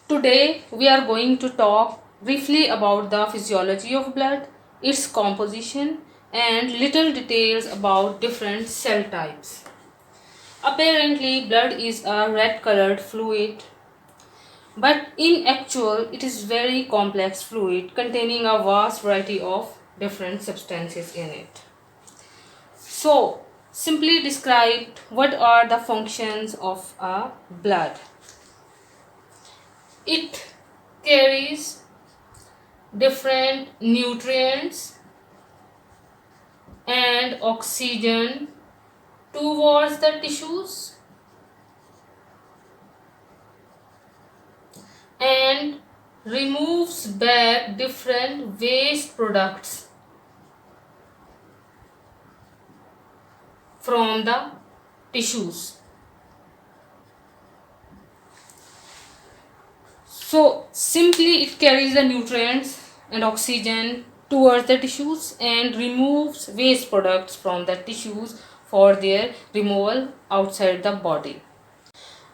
Today we are going to talk briefly about the physiology of blood, its composition, and little details about different cell types. Apparently, blood is a red colored fluid, but in actual, it is very complex fluid containing a vast variety of different substances in it. So, simply described, what are the functions of a blood? It carries different nutrients and oxygen towards the tissues and removes back different waste products from the tissues. So simply it carries the nutrients and oxygen towards the tissues and removes waste products from the tissues for their removal outside the body.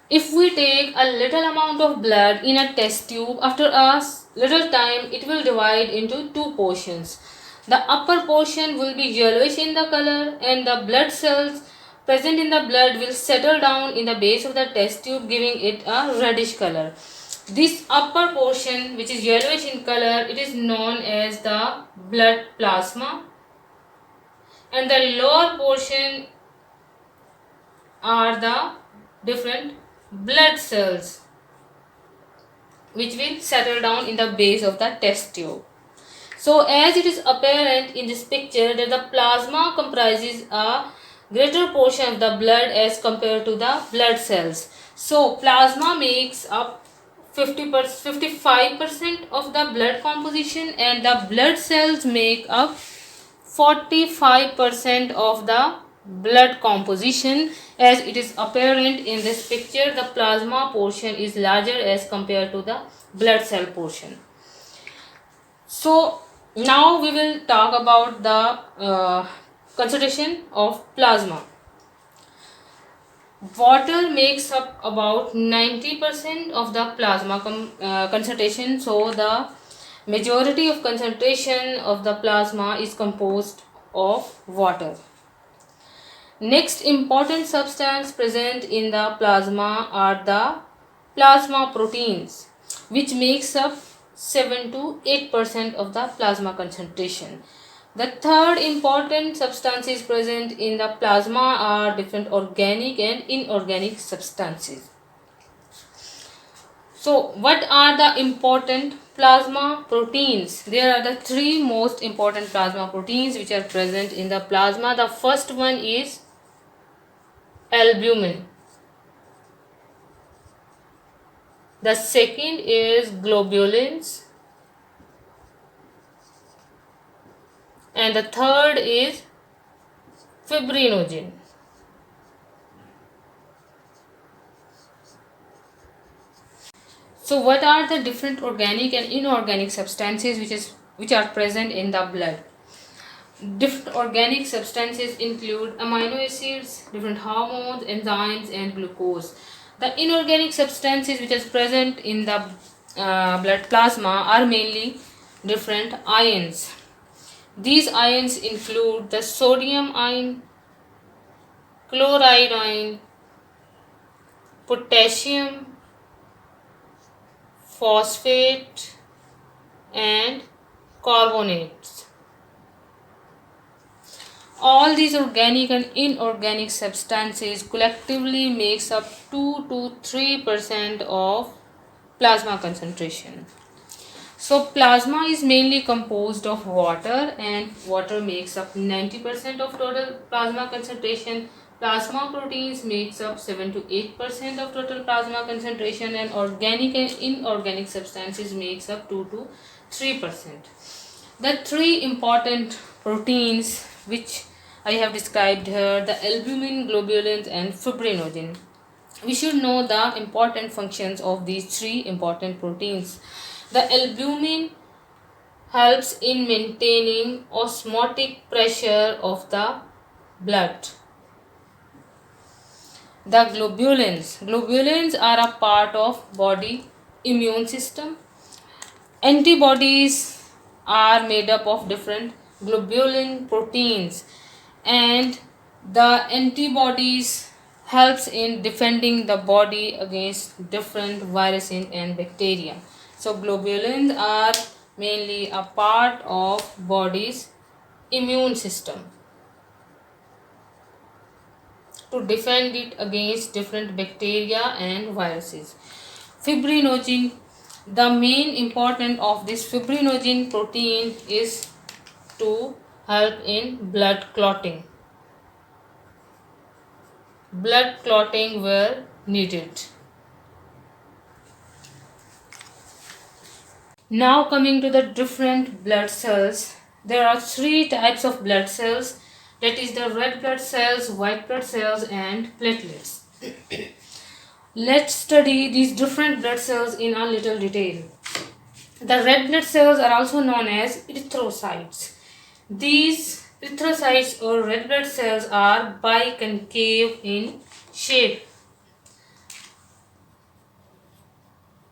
If we take a little amount of blood in a test tube, after a little time it will divide into two portions. The upper portion will be yellowish in the color and the blood cells present in the blood will settle down in the base of the test tube, giving it a reddish color. This upper portion, which is yellowish in color, it is known as the blood plasma, and the lower portion are the different blood cells which will settle down in the base of the test tube. So as it is apparent in this picture that the plasma comprises a greater portion of the blood as compared to the blood cells. So plasma makes up 55% of the blood composition and the blood cells make up 45% of the blood composition. As it is apparent in this picture, the plasma portion is larger as compared to the blood cell portion. So now we will talk about the concentration of plasma. Water makes up about 90% of the plasma concentration, so the majority of concentration of the plasma is composed of water. Next important substance present in the plasma are the plasma proteins, which makes up 7 to 8% of the plasma concentration. The third important substances present in the plasma are different organic and inorganic substances. So, what are the important plasma proteins? There are the three most important plasma proteins which are present in the plasma. The first one is albumin. The second is globulins. And the third is fibrinogen. So what are the different organic and inorganic substances which are present in the blood? Different organic substances include amino acids, different hormones, enzymes, and glucose. The inorganic substances which are present in the blood plasma are mainly different ions. These ions include the sodium ion, chloride ion, potassium, phosphate, and carbonates. All these organic and inorganic substances collectively makes up 2 to 3% of plasma concentration. So plasma is mainly composed of water and water makes up 90% of total plasma concentration. Plasma proteins makes up 7 to 8% of total plasma concentration and organic and inorganic substances makes up 2 to 3%. The three important proteins which I have described here, the albumin, globulins and fibrinogen. We should know the important functions of these three important proteins. The albumin helps in maintaining osmotic pressure of the blood. The globulins are a part of body immune system. Antibodies are made up of different globulin proteins, and the antibodies helps in defending the body against different viruses and bacteria. So globulins are mainly a part of body's immune system to defend it against different bacteria and viruses. Fibrinogen, the main important of this fibrinogen protein is to help in blood clotting. Blood clotting were needed. Now coming to the different blood cells, there are three types of blood cells, that is the red blood cells, white blood cells and platelets. Let's study these different blood cells in a little detail. The red blood cells are also known as erythrocytes. These erythrocytes or red blood cells are biconcave in shape.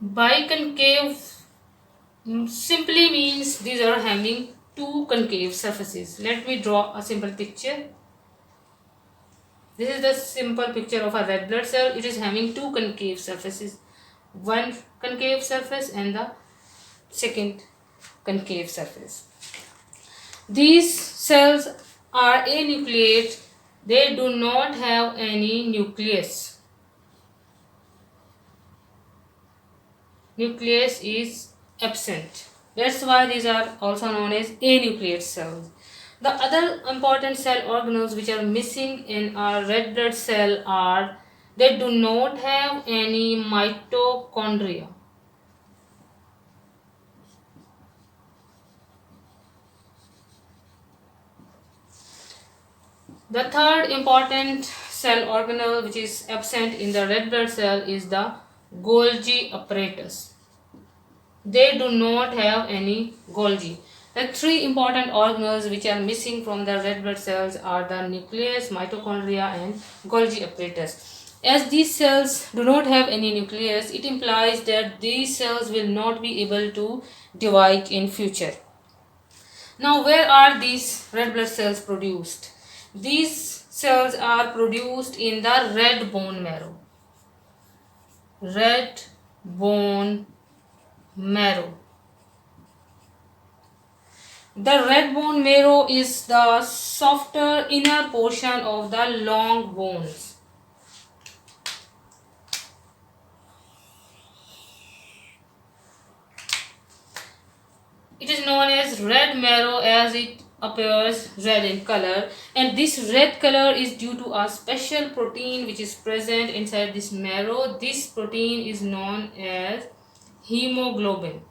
Biconcave simply means these are having two concave surfaces. Let me draw a simple picture. This is the simple picture of a red blood cell. It is having two concave surfaces. One concave surface and the second concave surface. These cells are anucleate. They do not have any nucleus. Nucleus is absent. That's why these are also known as anucleate cells. The other important cell organelles which are missing in our red blood cell are they do not have any mitochondria. The third important cell organelle which is absent in the red blood cell is the Golgi apparatus. They do not have any Golgi. The three important organelles which are missing from the red blood cells are the nucleus, mitochondria and Golgi apparatus. As these cells do not have any nucleus, it implies that these cells will not be able to divide in future. Now where are these red blood cells produced? These cells are produced in the red bone marrow. Red bone marrow. The red bone marrow is the softer inner portion of the long bones. It is known as red marrow as it appears red in color, and this red color is due to a special protein which is present inside this marrow. This protein is known as hemoglobin.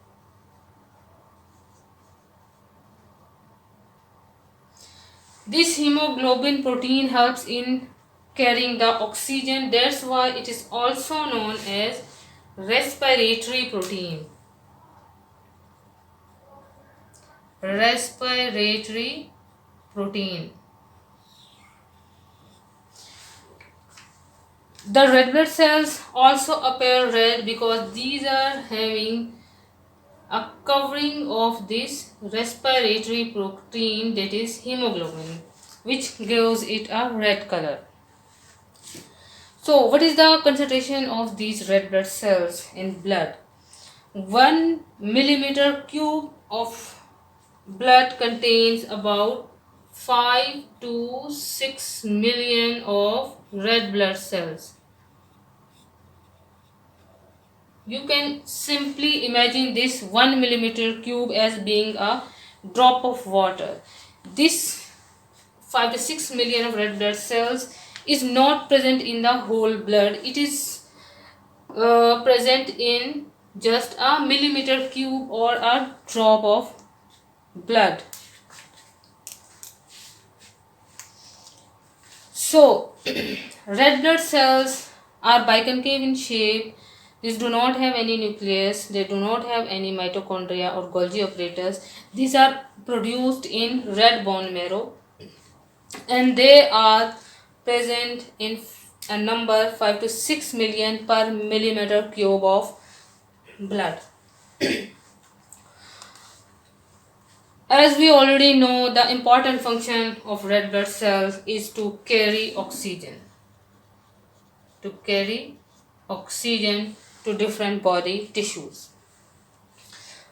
This hemoglobin protein helps in carrying the oxygen. That's why it is also known as respiratory protein. Respiratory protein. The red blood cells also appear red because these are having a covering of this respiratory protein, that is hemoglobin, which gives it a red color. So what is the concentration of these red blood cells in blood? 1 millimeter cube of blood contains about 5 to 6 million of red blood cells. You can simply imagine this 1 millimeter cube as being a drop of water. This 5 to 6 million of red blood cells is not present in the whole blood. It is present in just a millimeter cube or a drop of blood. So red blood cells are biconcave in shape. These do not have any nucleus. They do not have any mitochondria or Golgi apparatus. These are produced in red bone marrow, and they are present in a number 5 to 6 million per millimeter cube of blood. As we already know, the important function of red blood cells is to carry oxygen. To carry oxygen to different body tissues.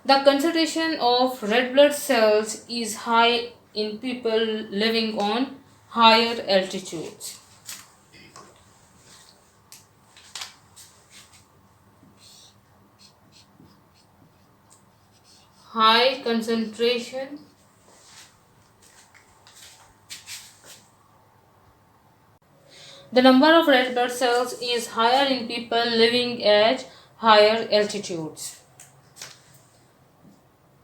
The concentration of red blood cells is high in people living on higher altitudes. High concentration The number of red blood cells is higher in people living at higher altitudes.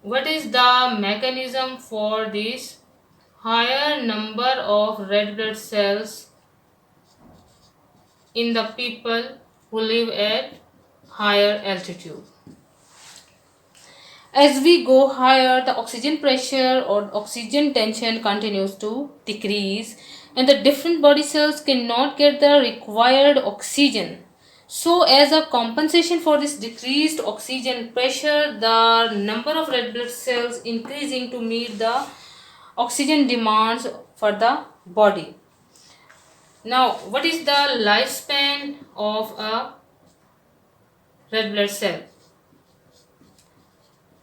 What is the mechanism for this higher number of red blood cells in the people who live at higher altitude? As we go higher, the oxygen pressure or oxygen tension continues to decrease, and the different body cells cannot get the required oxygen. So, as a compensation for this decreased oxygen pressure, the number of red blood cells increasing to meet the oxygen demands for the body. Now, what is the lifespan of a red blood cell?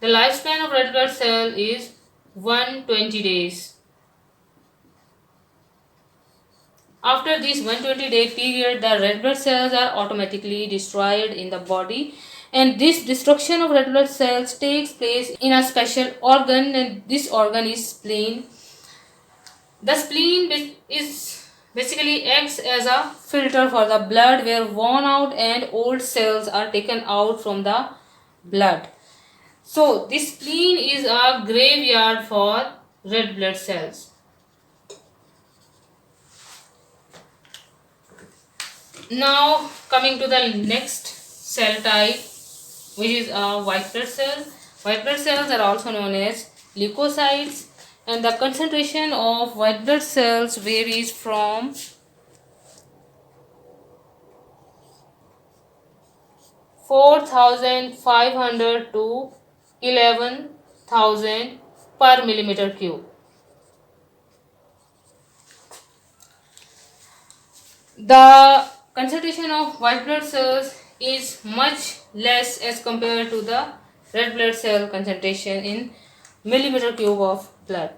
The lifespan of red blood cell is 120 days. After this 120-day period, the red blood cells are automatically destroyed in the body, and this destruction of red blood cells takes place in a special organ, and this organ is spleen. The spleen is basically acts as a filter for the blood, where worn out and old cells are taken out from the blood. So, this spleen is a graveyard for red blood cells. Now, coming to the next cell type, which is a white blood cell. White blood cells are also known as leukocytes, and the concentration of white blood cells varies from 4,500 to 11,000 per millimeter cube. The concentration of white blood cells is much less as compared to the red blood cell concentration in millimeter cube of blood.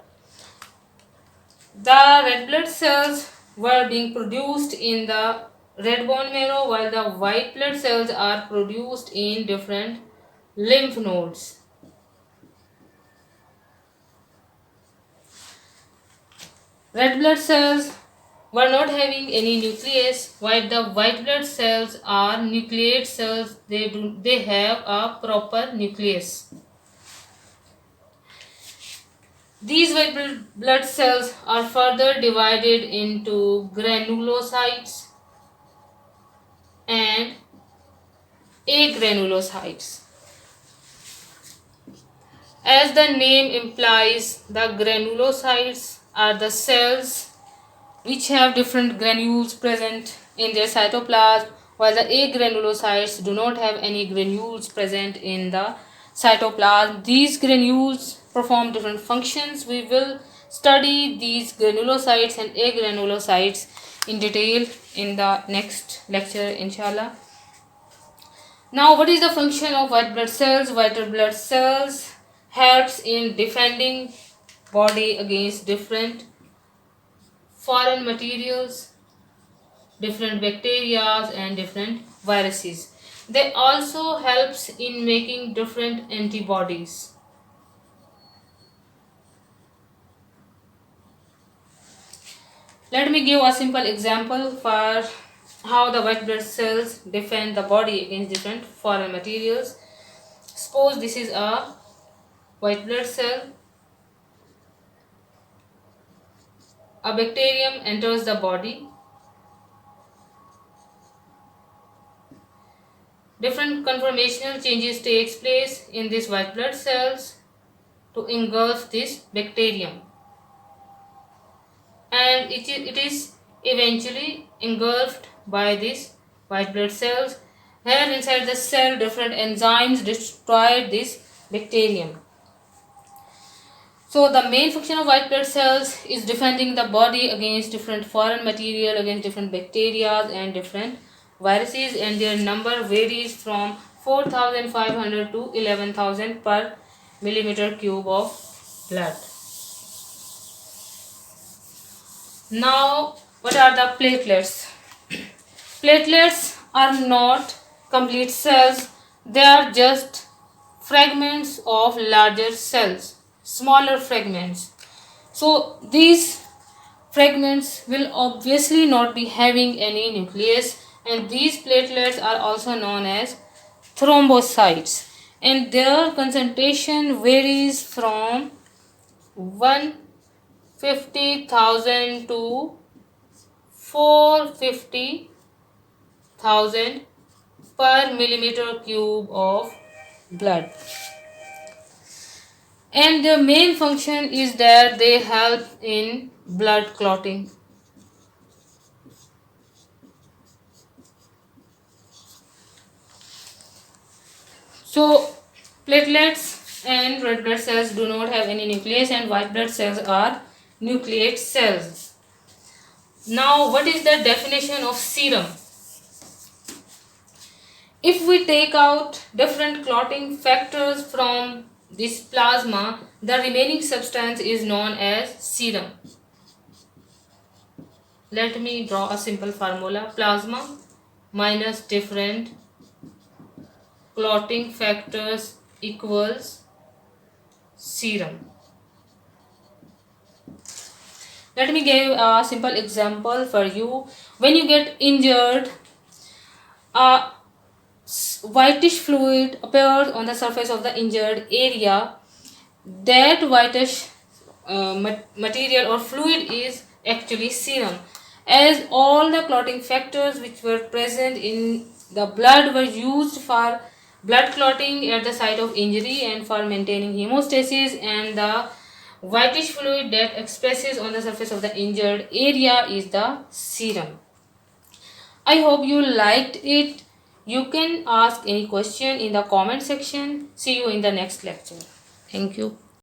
The red blood cells were being produced in the red bone marrow, while the white blood cells are produced in different lymph nodes. Red blood cells were not having any nucleus, while the white blood cells are nucleate cells. They have a proper nucleus. These white blood cells are further divided into granulocytes and agranulocytes. As the name implies, the granulocytes are the cells which have different granules present in their cytoplasm, while the agranulocytes do not have any granules present in the cytoplasm. These granules perform different functions. We will study these granulocytes and agranulocytes in detail in the next lecture, inshallah. Now, what is the function of white blood cells? White blood cells helps in defending body against different foreign materials, different bacteria and different viruses. They also helps in making different antibodies. Let me give a simple example for how the white blood cells defend the body against different foreign materials. Suppose this is a white blood cell. A bacterium enters the body. Different conformational changes takes place in these white blood cells to engulf this bacterium, and it is eventually engulfed by these white blood cells, Here inside the cell, different enzymes destroy this bacterium. So the main function of white blood cells is defending the body against different foreign material, against different bacteria and different viruses, and their number varies from 4,500 to 11,000 per millimeter cube of blood. Now, what are the platelets? Platelets are not complete cells, they are just fragments of larger cells, smaller fragments. So, these fragments will obviously not be having any nucleus, and these platelets are also known as thrombocytes, and their concentration varies from 150,000 to 450,000 per millimeter cube of blood. And their main function is that they help in blood clotting. So platelets and red blood cells do not have any nucleus, and white blood cells are nucleate cells. Now, what is the definition of serum? If we take out different clotting factors from this plasma, the remaining substance is known as serum. Let me draw a simple formula. Plasma minus different clotting factors equals serum. Let me give a simple example for you. When you get injured, a whitish fluid appears on the surface of the injured area. That whitish material or fluid is actually serum, as all the clotting factors which were present in the blood were used for blood clotting at the site of injury and for maintaining hemostasis, and the whitish fluid that expresses on the surface of the injured area is the serum. I hope you liked it. You can ask any question in the comment section. See you in the next lecture. Thank you.